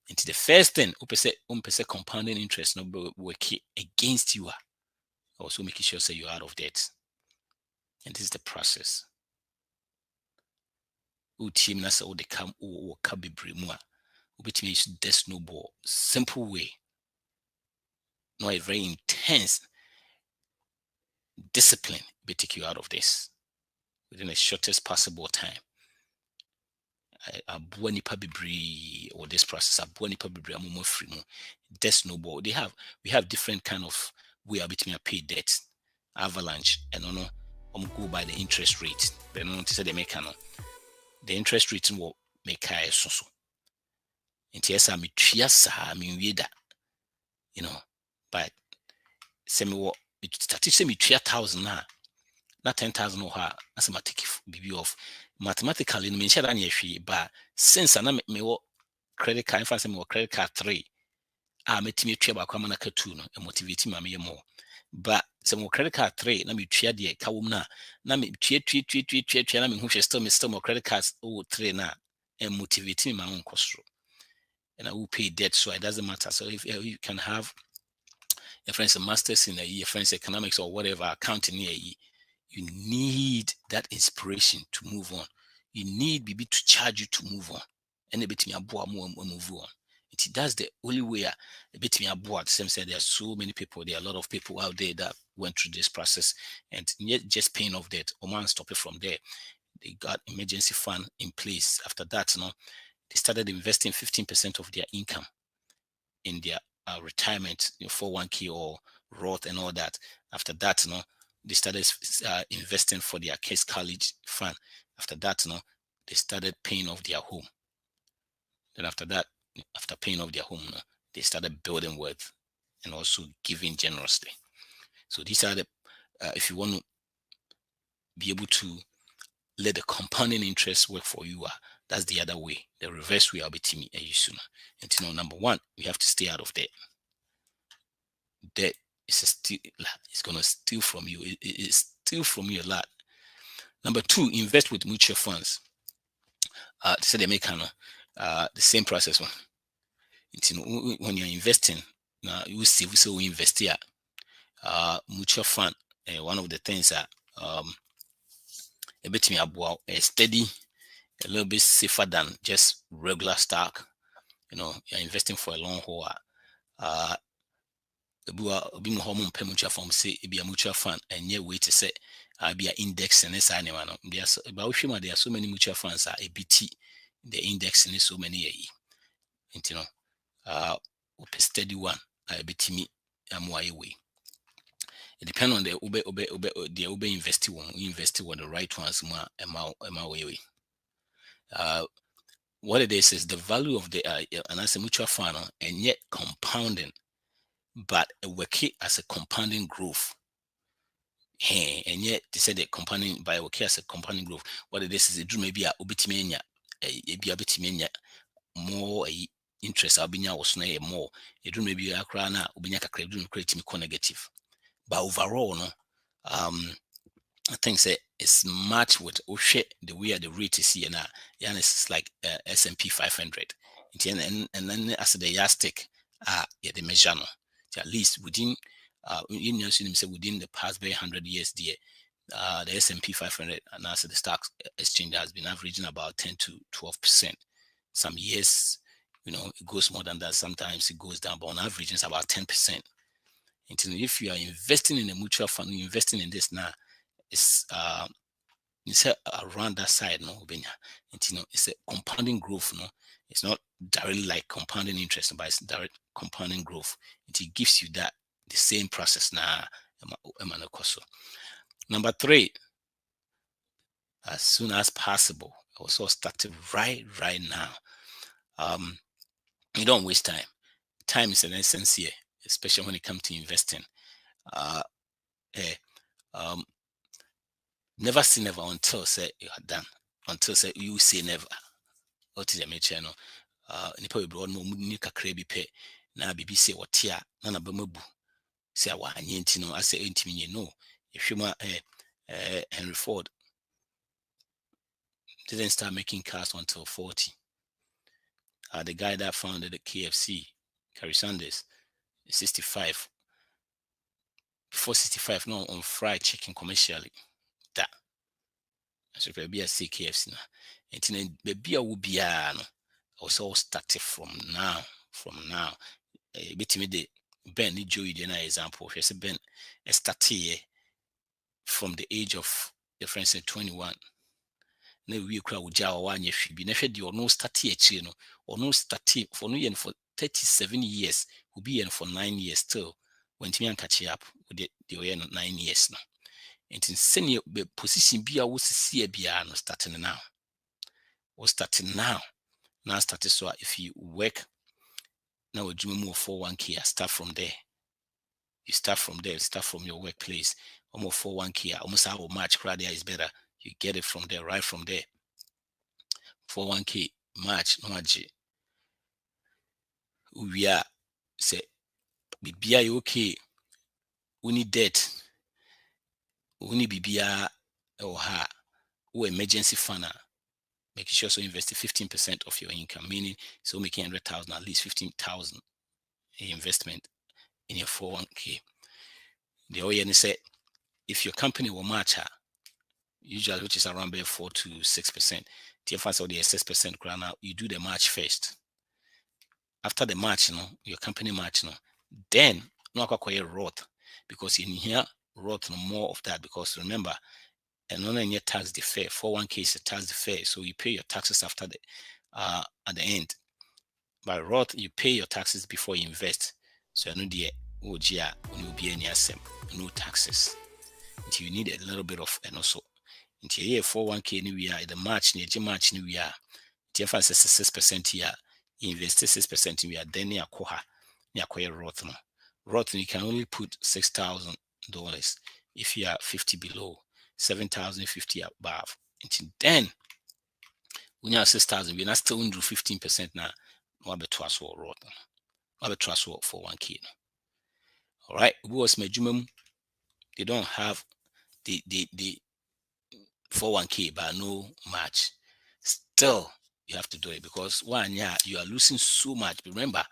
Into the first thing, compounding interest no work against you. Also making sure say you're out of debt. And this is the process. Team na say they come or be bremua. Ubetimi use the snowball. Simple way. No, a very intense discipline will take you out of this within the shortest possible time. Aboa nipa bebree or this process aboa nipa bebree amomo free mu debt snowball. We have different kind of way between pay debt, avalanche, and no go by the interest rate. Then no say they make the interest rate will make high so. Nti esa me tua saa me wie da, you know, but say me what statistics me 3,000 na 10,000 or ha as ma take BB off mathematically no me share na hwe but since na me wo credit card in me wo credit card 3 metimi tua ba kwa na ka 2 no e motivate ma me more but some mo credit card 3 na me tua de ka wom na me tua na me hu hwe still mo credit cards 3 na e motivate me ma nkosro and I will pay debt so it doesn't matter. So if you can have your friends a master's in a year, friends economics or whatever, accounting in a year, you need that inspiration to move on. You need BB to charge you to move on. And a bit me move on. That's the only way a bit me aboard. Same said there are so many people, there are a lot of people out there that went through this process and yet just paying off debt. Oman stop it from there. They got emergency fund in place. After that, they started investing 15% of their income in their retirement, 401k or Roth and all that. After that, they started investing for their case college fund. After that, they started paying off their home. Then after that, after paying off their home, they started building wealth and also giving generously. So these are the, if you want to be able to let the compounding interest work for you, that's the other way. The reverse way I'll be teaming you sooner. And number one, we have to stay out of debt. Debt is it's gonna steal from you. It steal from you a lot. Number two, invest with mutual funds. So they make the same process one. When you're investing, now you see we invest here. Mutual fund, one of the things that a bit me about steady, a little bit safer than just regular stock. You're investing for a long haul. Being hormone pay mutual fund say it be a mutual fund and yet wait to say be an index and this animal. There's about there are so many mutual funds are ABT, the index and so many steady one ABT me way. It depends on the ube investi one. We invest on the right ones way. What it is the value of the and as a mutual fund and yet compounding, but a work as a compounding growth. And yet they said the compounding by work as a compounding growth. What it is it do maybe a ubitimenia more interest abinya was na more. It do maybe a crana ubinya credit create me negative. But overall, I think it's matched with the way the rate is here now. It's like S&P 500. And then as the yardstick, the measure no. At least within within the past 100 years, the S&P 500 and as the stock exchange has been averaging about 10 to 12%. Some years, it goes more than that. Sometimes it goes down, but on average, it's about 10%. And if you are investing in a mutual fund, you're investing in this now, it's around that side, it's a compounding growth, it's not directly like compounding interest, but it's direct compounding growth. It gives you that the same process now. Number three, as soon as possible, also start right now. You don't waste time. Time is an essence here, especially when it comes to investing. Never say never until say you are done. Until say you say never. What is the nature? Nipa we brought no muni kakra bi pe na bibi say what here na na bamabu. Say wa anyenti no. I say intimi no. If you Henry Ford didn't start making cars until 40. the guy that founded the KFC, Carrie Sanders, 65. Before 65, no on fried chicken commercially. That. So maybe I see KFC now. And then maybe I will be no. Also started from now. From now. Bit me the Ben Joey the example. If you Ben started from the age of the friend said 21. Na we kura uja wa anye hwibi na hwe de ono start echi no ono start for no yen for 37 years will be yen for 9 years still when timi an catch up with the way 9 years no and in senior position bia wo sisi bia no starting now or starting now so if you work now adwuma mu 401k start from there. You start from there, start from your workplace. Almost 401k, almost how much credit is better. You get it from there, right from there. 401k match no age. We are say BBI okay. We need debt. We need BBI or her or emergency fund. Make sure so invest 15% of your income, meaning so making 100,000 at least 15,000 investment in your 401k. The OEN say if your company will match her, usually which is around 4 to 6%. TFS or the excess percent now, you do the match first. After the match, your company match, then no acquire Roth because in here Roth more of that because remember, and on your tax defer 401k is a tax defer, so you pay your taxes after the at the end. By Roth, you pay your taxes before you invest. So I know the OGA when you be any SM, no taxes. Until you need a little bit of and also until year 401k new year the match near match new year. TFS is 6% here. You invest 6% in year, then you acquire Roth. Roth you can only put $6,000 if you are 50 below, 7,050 above. Until then, when you have 6,000, we're not still do 15% now. No be trust or Roth. No be trust for 401k. All right, who was my they don't have the 401k but no match. Still, you have to do it because one, you are losing so much. Remember,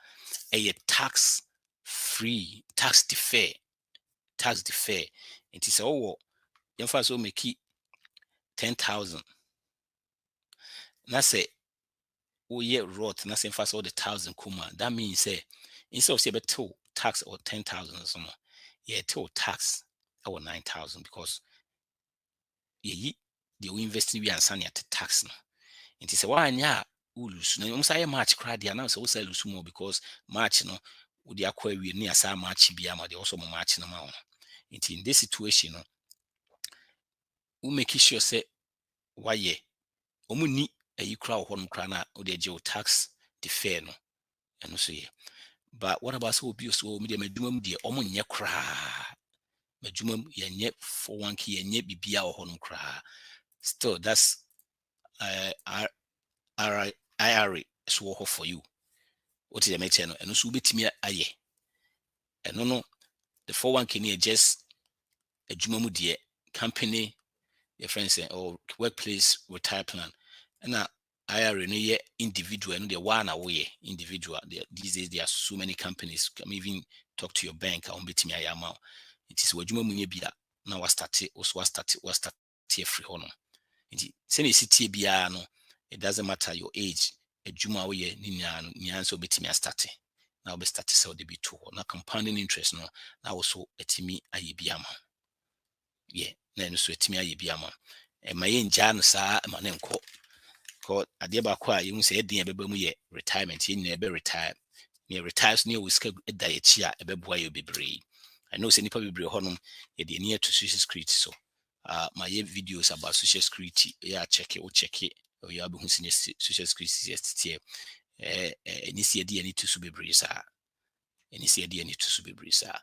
a tax free, tax defer. It is all you first will make it 10,000. Now say, oh yeah, Roth. Now say first all the 1,000 kuma. That means say instead of say but two tax or 10,000 or something, yeah, two tax or 9,000 because the investing we are signing at tax. It is a one lose. No, almost I match credit and also lose more because match with the acquire we near some match be they also match no more. In this situation, we make sure say why ye omuni a crowd one crana or the geo tax defer no and so ye. But what about so abuse so media medumum de omunya cra medumum ye 401k ye bibia or honum cra. Still that's IRA so for you. What is the matter? And also bit me aye. And no, the 401k just a jumamu dear company, your friends or workplace retire plan. And now IRA no individual and the one away individual. These days there are so many companies. Come even talk to your bank. I won't bit me amount. It is what jumamu bia. Now was started here free honor. Send a city bia no. It doesn't matter your age. A juma we nyan so bit me start. Now be start sell the B2 na compounding interest no now also etimi ayebiama yeah na so etimi ayebiama e ma ye nja no saa ma ne nko ko ade ba kwa ye hu se edin ebeba mu ye retirement ye nyina ebe retire ne retires ne wiska eda ye chi a ebeboa ye bebre. I know say nipa bebre honom ye de near to social security so my videos about social security yeah check it or you have been social security yesterday any see any to be brisa any see any to be brisa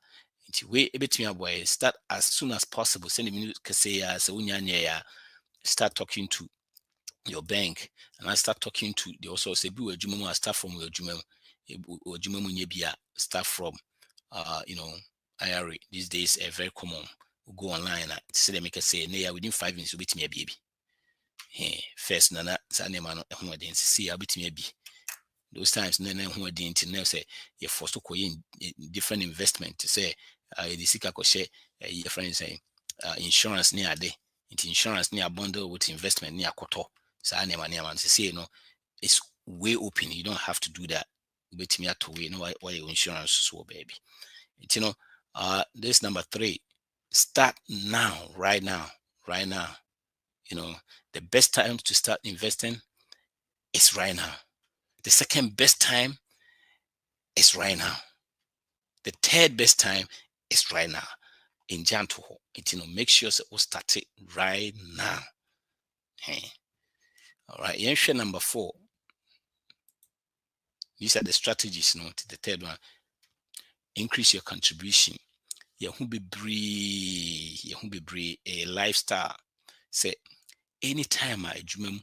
until we between boy start as soon as possible send me say start talking to your bank and I start talking to the also say be adwuma start from your adwuma mu bia start from IRA these days are very common. We go online and say they make us say within 5 minutes will be me baby. First nana sa nema no ho den see a bit me bi those times then who are the internet say you forced to in different investment to say the sika ko share your friends say insurance near day into insurance near bundle with investment near koto sa near man say you know it's way open. You don't have to do that. But me to way, you know why your insurance so baby. You know, this number 3. Start now, right now, right now. You know, the best time to start investing is right now. The second best time is right now. The third best time is right now. In Janto, you know, make sure we start it right now. Hey. All right. Issue number 4. These are the strategies. You know, the third one. Increase your contribution. Yɛho bebree a lifestyle. Say anytime a adwuma mu,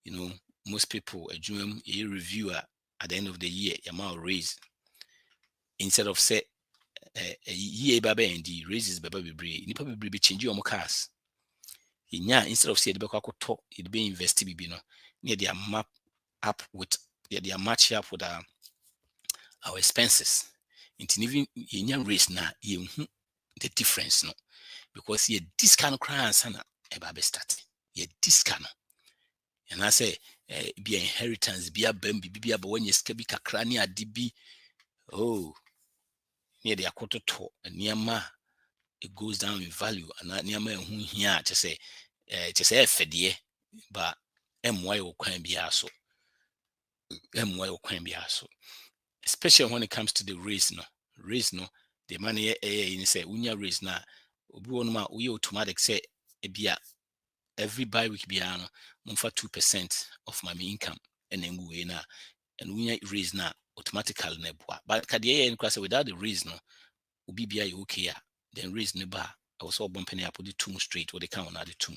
you know, most people adwuma mu a review at the end of the year, your amount raise. Instead of say a year baba and the raises baba bebree, nipa bebree be change your cars. Instead of say the beko talk, it be invest bibi no. Near their map up with their match up with our expenses. Into even in raise na the difference no. Because ye this kind of crime and a start. Ye this kind of. And I say be inheritance, be a bambi, be a when you scabi kakrani a DB. Oh, near the akoto to and near ma it goes down in value and near me who here to say fedie, but MY will can be also. MY will can be also. Especially when it comes to the raise no, the money in say unya raise na obi wonuma we automatic say ebia every bi-week biano mumfa 2% of my income and then we na and we raise na automatically nebwa but kadiye in class without the reason ubi bia you okay then raise neba I was all bumping up with the two straight what they count on the two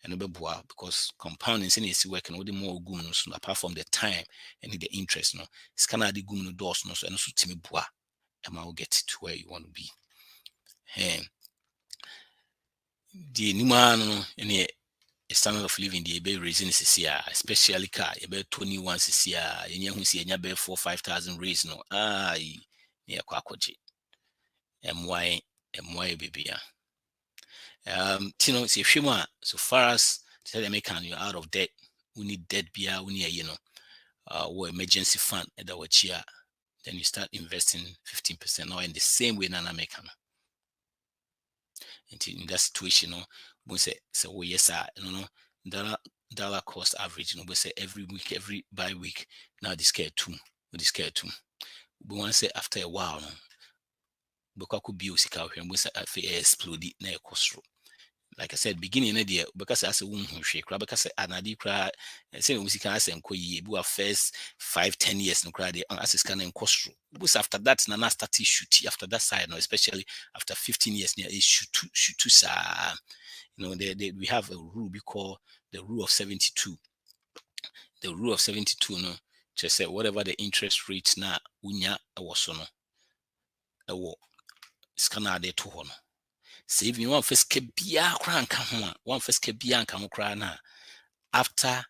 and obeboa because compounding sin is working with the more gumnos apart from the time and the interest no it's kind of the gumno doors no so and so timi boa and I'll get to where you want to be. The new man in standard of living the be raising CCA, especially car, about 21 CCA, and you see any 4,000-5,000 raise no. Near Kwakoji. MY baby. Tino, see if you want, so far as tell them you're out of debt, we need debt beer, we need, or emergency fund at our chair, then you start investing 15% now in the same way Nana American. In that situation, we say, so yes, sir, dollar cost average, we say every week, every bi-week, now this care too. We want to say after a while, because could be usika here, we say explode na cost. Like I said, beginning idea because as a woman shake, because anadi cry, say we can ask them we first 5-10 years no cry as is can cost. After that, na start shoot after that side, especially after 15 years near is shoot we have a rule we call the rule of 72. The rule of 72 no just say whatever the interest rate na unya was no scanner de to hono. Saving one first kebia crank one first kebia and after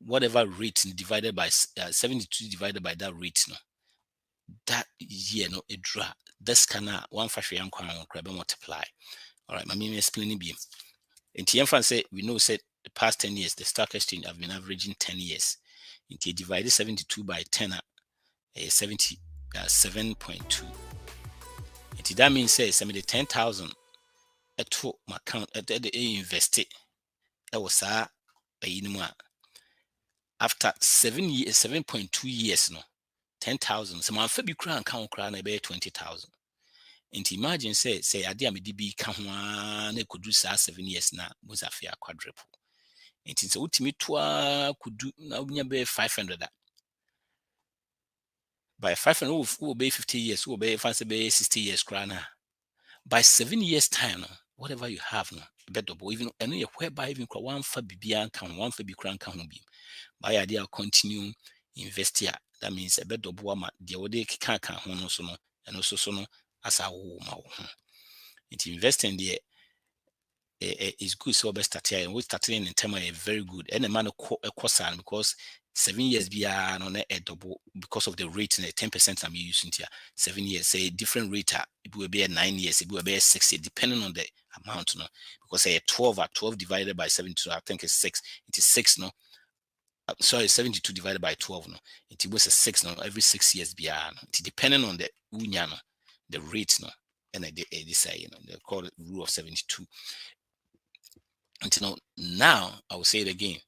whatever rate divided by 72 divided by that rate no that year no it draw this can one fashion and multiply. All right, my mean explaining beam. In TM say we know said the past 10 years the stock exchange have been averaging 10 years. It divided 72 by 10 7.2. That means say 10,000 at my account at the invested. That was after 7.2 years no 10,000. So my fabi crown count crown about 20,000. And imagine say I did DB can could do 7 years now was a fair quadruple. And since ultimate could do now be 500 by 500 will be 50 years, will be fancy 60 years crown. By 7 years time, whatever you have no better even and whereby even one for BBN can one for be crown can be. By idea continue invest here. That means a better boama the ode can so no and also so no as a woman. It invest in the it's good so best start here and we starting in term very good and the man cost because 7 years be on a double because of the rate and the 10% I'm using here 7 years say different rate it will be a 9 years it will be a 6 years depending on the amount no because a 12 divided by 72 I think it's 6 it is 6 no sorry 72 divided by 12 no it was a 6 no every 6 years be it depending on the unya no the rate no and they say they call it rule of 72. And now I will say it again.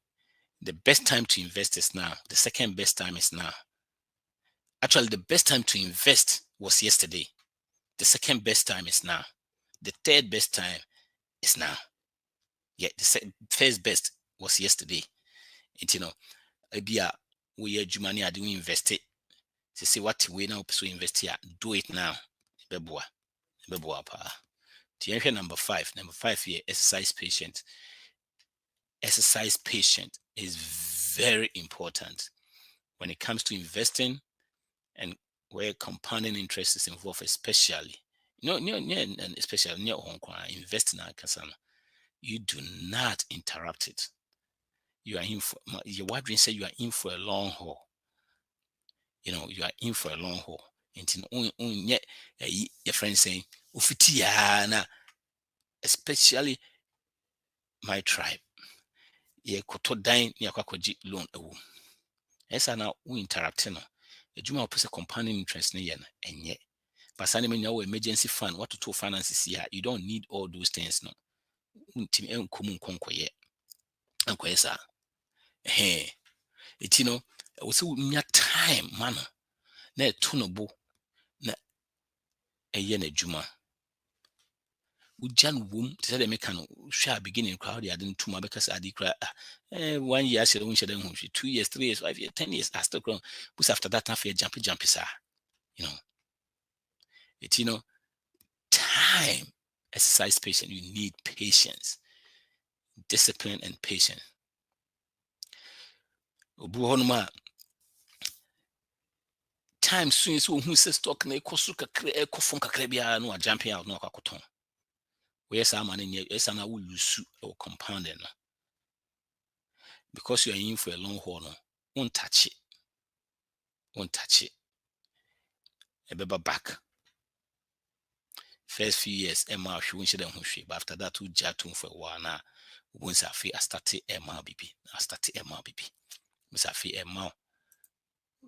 The best time to invest is now. The second best time is now. Actually, the best time to invest was yesterday. The second best time is now. The third best time is now. Yeah, the first best was yesterday. And we are money I doing invest it. To see what we now so invest here. Do it now. Beboa. Number 5. Number 5 here, exercise patience. Exercise patience is very important when it comes to investing and where compounding interest is involved, especially especially investing in Kasana. You do not interrupt it. You are in for your wife say you are in for a long haul. You are in for a long haul. And your friend saying Ufitiana, especially my tribe. Ye koto dan ni akwakoji loan ewu. Esa na u interrupt no. Ejuma opese compounding interest ne ye na enye. Pasane me nyawo emergency fund, what to finances here. You don't need all those things no. Untim enkomu nkonkoye. Ankoye sa. Etino we say nya time man. Na etunobo na eye na ejuma. Ujan wom to say the mekano share beginning crowd ya didn't too because I declare 1 year she don't 2 years 3 years 5 years 10 years I still grown but after that after jumpy sir it's time exercise patience you need patience discipline and patience time soon so who says stock na ekosu kakre ekofon kakre bia no jumping out no akakoton where some money yes and I will lose or compounding because you are in for a long haul no won't touch it a baby back first few years Emma she won't but after that we jatun for a while now once I feel I started MRBB Miss I feel Emma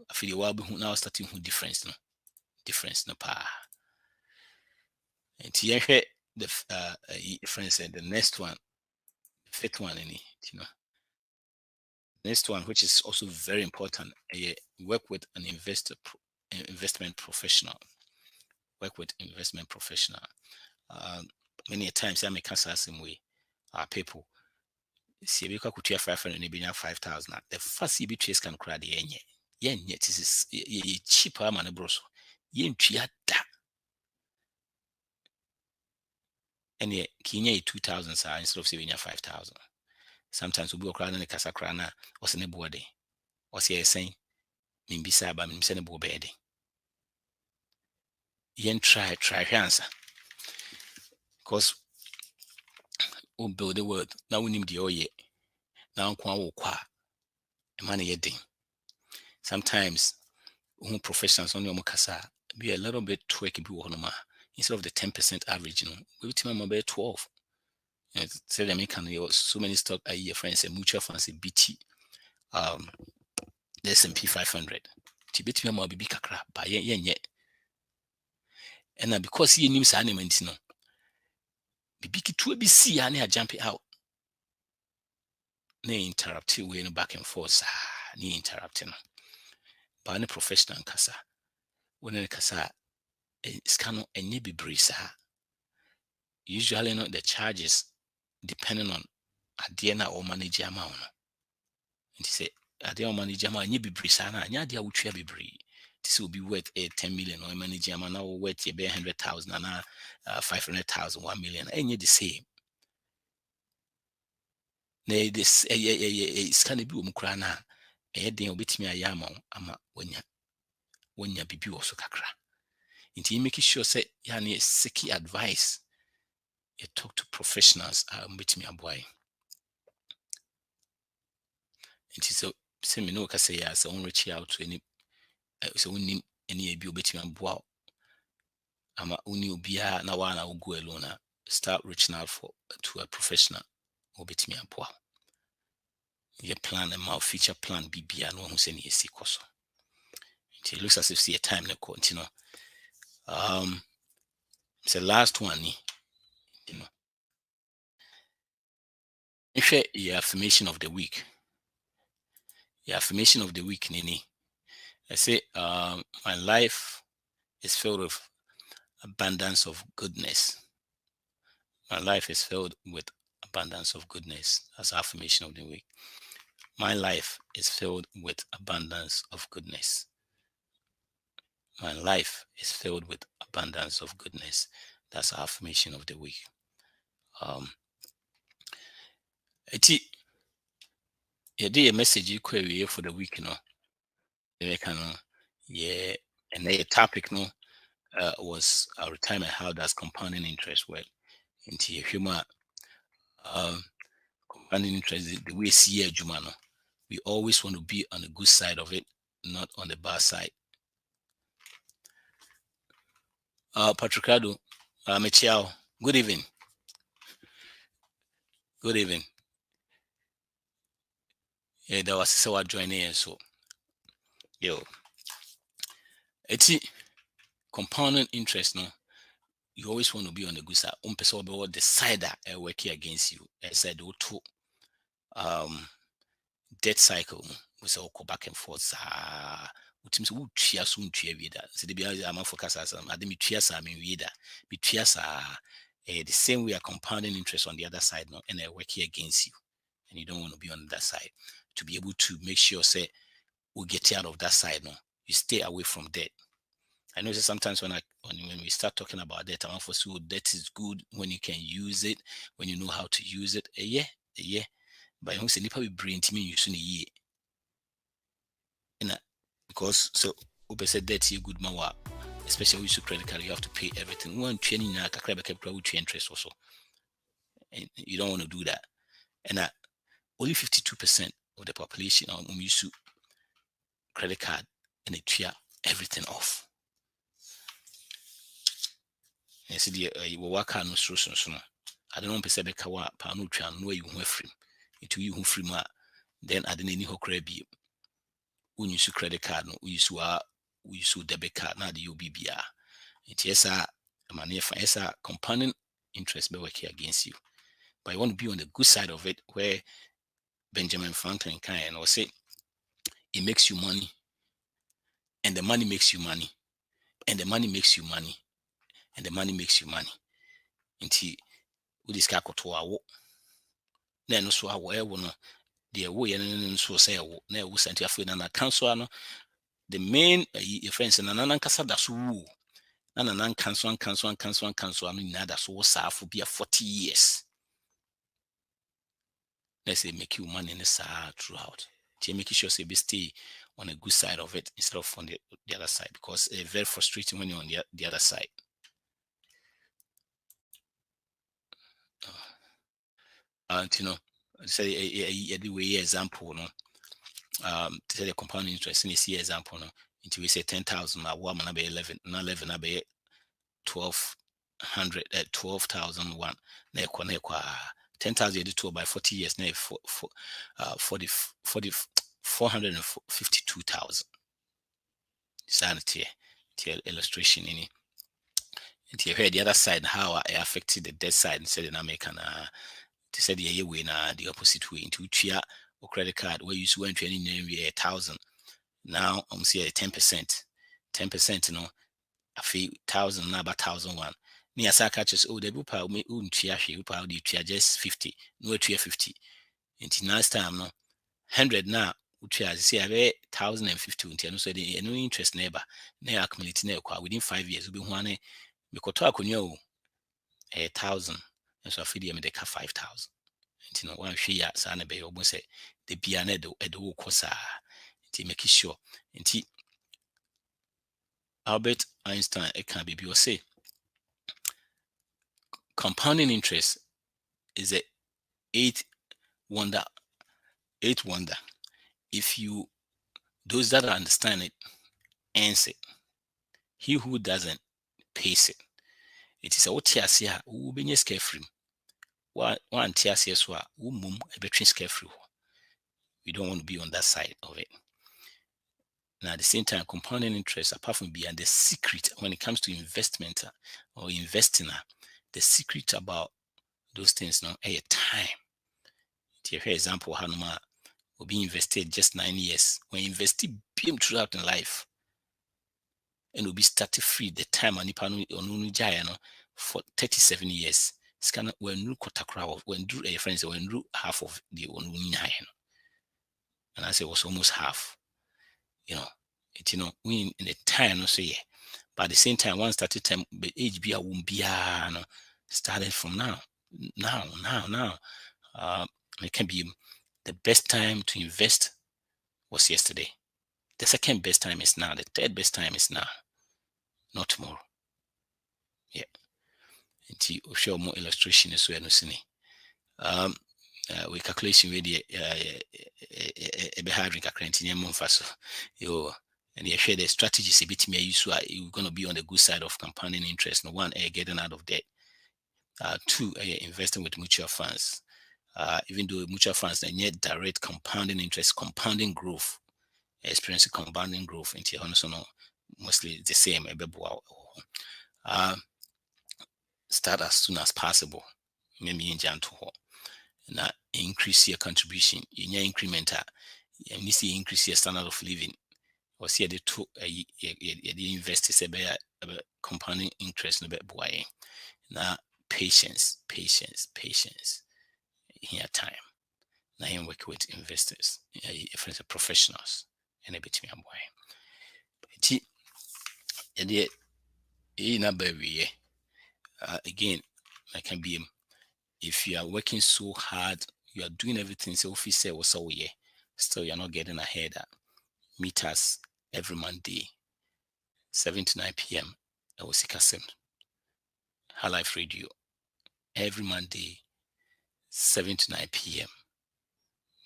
I feel the be now starting who difference no pa and here the friend said the next one fifth one next one which is also very important work with an investment professional many times I make the same way people see we could 500 and 5,000 the first you trace can cry the it is cheaper man bro so and ye kinya 2,000 instead of saving 5,000 sometimes we go cry na kasa cry na was ne body was here saying mimbisa ba mimse ne bo bed yen try answer because we build the word now we need the oye now kwa wo kwa e man ye din sometimes who professionals on your kasa be a little bit tricky bi wonoma instead of the 10% average we team about 12 say the American so many stock a year friends and mutual funds BT the S&P 500 ti betimi ma bibi kakra ba ye and because he knew sa element no bibi kitu bi si ya na jump out na interrupt we no back and forth ni interrupt no ba na professional kasa when kasa scano enye bibre sa usually no the charges depending on ade na or manage amount no and say ade or manage amount enye bibre sa na anya ade a wotwa bibre this will be worth 10 million or managing amount now worth 100,000 and 500,000 1 million enye the same na this is can be umkra na den obetimi ayama ama wanya bibi wo so kakra nti make sure say yani seek advice you talk to professionals meet me aboy. And so say me no ka say ya so reach out to any so unim any ebi obetimi aboa ama uni obia na wa na go alone start reaching out to a professional obetimi aboa. Your plan and my future plan bibia no hu say ne yesi koso. It looks as if see a time na continue. It's the last one, you know. If your affirmation of the week. Your affirmation of the week, Nini. I say, my life is filled with abundance of goodness. My life is filled with abundance of goodness. That's affirmation of the week. My life is filled with abundance of goodness. My life is filled with abundance of goodness. That's affirmation of the week. You did a message you query for the week, yeah, and the topic, was retirement. How does compounding interest work? Into your humor, compounding interest, the way see Jumano. We always want to be on the good side of it, not on the bad side. Patricado, Michelle, good evening. Good evening. Yeah, that was so joining, so it's compounding interest, no. You always want to be on the good side. Person about the side that working against you. I said to debt cycle. We say go back and forth. Which means we tua so tua vida. So the be am focus as I me tua sa me vida. Be tua sa the same way a compounding interest on the other side, no, and working against you. And you don't want to be on that side. To be able to make sure say we get out of that side, no, you stay away from debt. I know that sometimes when we start talking about debt, I'm for sure debt is good when you can use it, when you know how to use it. Yeah. But you say nipa be brain to me use it ye. Because so we said debt is good man, especially when you use credit card, you have to pay everything. One training na kakra be kakra with interest also, and you don't want to do that. And only 52% of the population use credit card and they tear everything off. And see the work no so. I don't know pese beka wa pa no twa no ayi ho afrim. Itu yi ho frim a then ade na ni ho kra bi. When you use credit card no, we use debit card na the UBBA. It yes money yes compounding interest be working against you. But you want to be on the good side of it, where Benjamin Franklin can or say it makes you money, and the money makes you money, and the money makes you money, and the money makes you money. Until we discuss what na no so awo e wo no de wo ye no so say wo na e wo santi afo na cancel no the main your friends na nan kasa da so wo na nan cancel no na da so wo saafo be 40 years. Let's say make you money in the throughout. To make sure say be stay on a good side of it instead of on the other side, because it's very frustrating when you're on the other side. And say the way example no to say the compound interest in see example no into we say 10,000 ma wa na be 11 na be 1200 12,001 na ekwa 10,000 to by 40 years na 452,000 sanity illustration in it. And you heard the other side how I affected the debt side instead in American to say the way na the opposite way into chia or credit card where you went to any name 1,000. Now I'm see 10%. 10%, you know, a few thousand now about 1,001. Near catches the bupa me chia just 50, no 50. Until next time no 100 now which I see a 1,050 and so the no interest neighbor na accumulate within 5 years will be one because I could 1,000 and so I feed them the 5,000. You know, one share sana be almost say the biane do kosa to make sure. And Albert Einstein it can be say compounding interest is a eighth wonder. If you, those that understand it, earns it. He who doesn't pays it. It is a otiasia who be carefree. One tiasia so mum a between carefree. We don't want to be on that side of it. Now, at the same time, compounding interest, apart from being the secret when it comes to investment or investing, the secret about those things now, a time. For example, Hanuma will be invested just 9 years. When invested beam throughout in life, and will be started free the time and no for 37 years. Scan when you when do a friends when do half of the and I say it was almost half. We in the time no say yeah. But at the same time, once started time the age be a won't be started from now. It can be the best time to invest was yesterday. The second best time is now. The third best time is now, not tomorrow. Yeah. Until we show more illustration as well. We calculation with the behavior currently so and you share the strategies a bit me use so you're going to be on the good side of compounding interest. No one, getting out of debt. Two, investing with mutual funds. Even though mutual funds they need direct compounding interest, compounding growth, experiencing compounding growth into mostly the same. Start as soon as possible. Maybe in Janto. Now increase your contribution in your incrementer. You see increase your standard of living. Or see the two invest compounding interest in the boy. Now patience. Here time. Now you work with investors, friends professionals, and a bit me boy. Again, I can be if you are working so hard, you are doing everything. So if you say what's all yeah, still you're not getting ahead. Meet us every Monday, 7 to 9 p.m. I will see Kasim. High Life Radio. Every Monday, 7 to 9 p.m.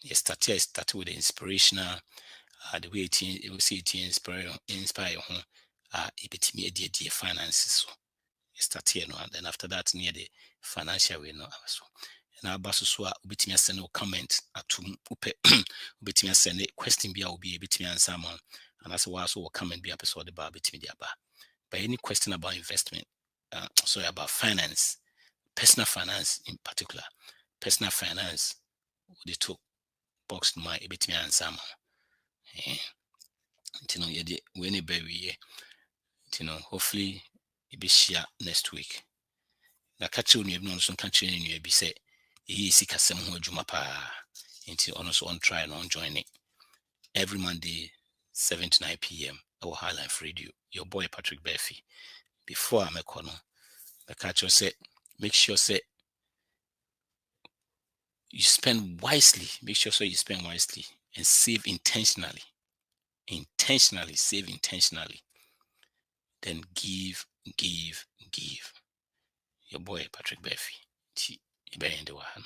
Yes, start with the inspirational, the way it will see it inspire a bit me dear finances. So start here and then after that near the financial way no so. And our boss so bit me send no comment at upe bit me send a question be will be a bit me answer man. And that's why also will comment be episode about bit me there. But any question about investment, about finance, personal finance in particular, personal finance, the two box my a bit me answer man. When hopefully it be share next week. Na catch you no so catch you be say he sika sem ho adwuma pa until also on try and on join it every Monday 7 to 9 p.m. our High Life Radio. Your boy Patrick Berfi. Before I'm a corner, the catcher said make sure say you spend wisely. Make sure so you spend wisely and save intentionally. Save intentionally. Then give. Your boy Patrick Berfi. Ti ibe ende wa hano.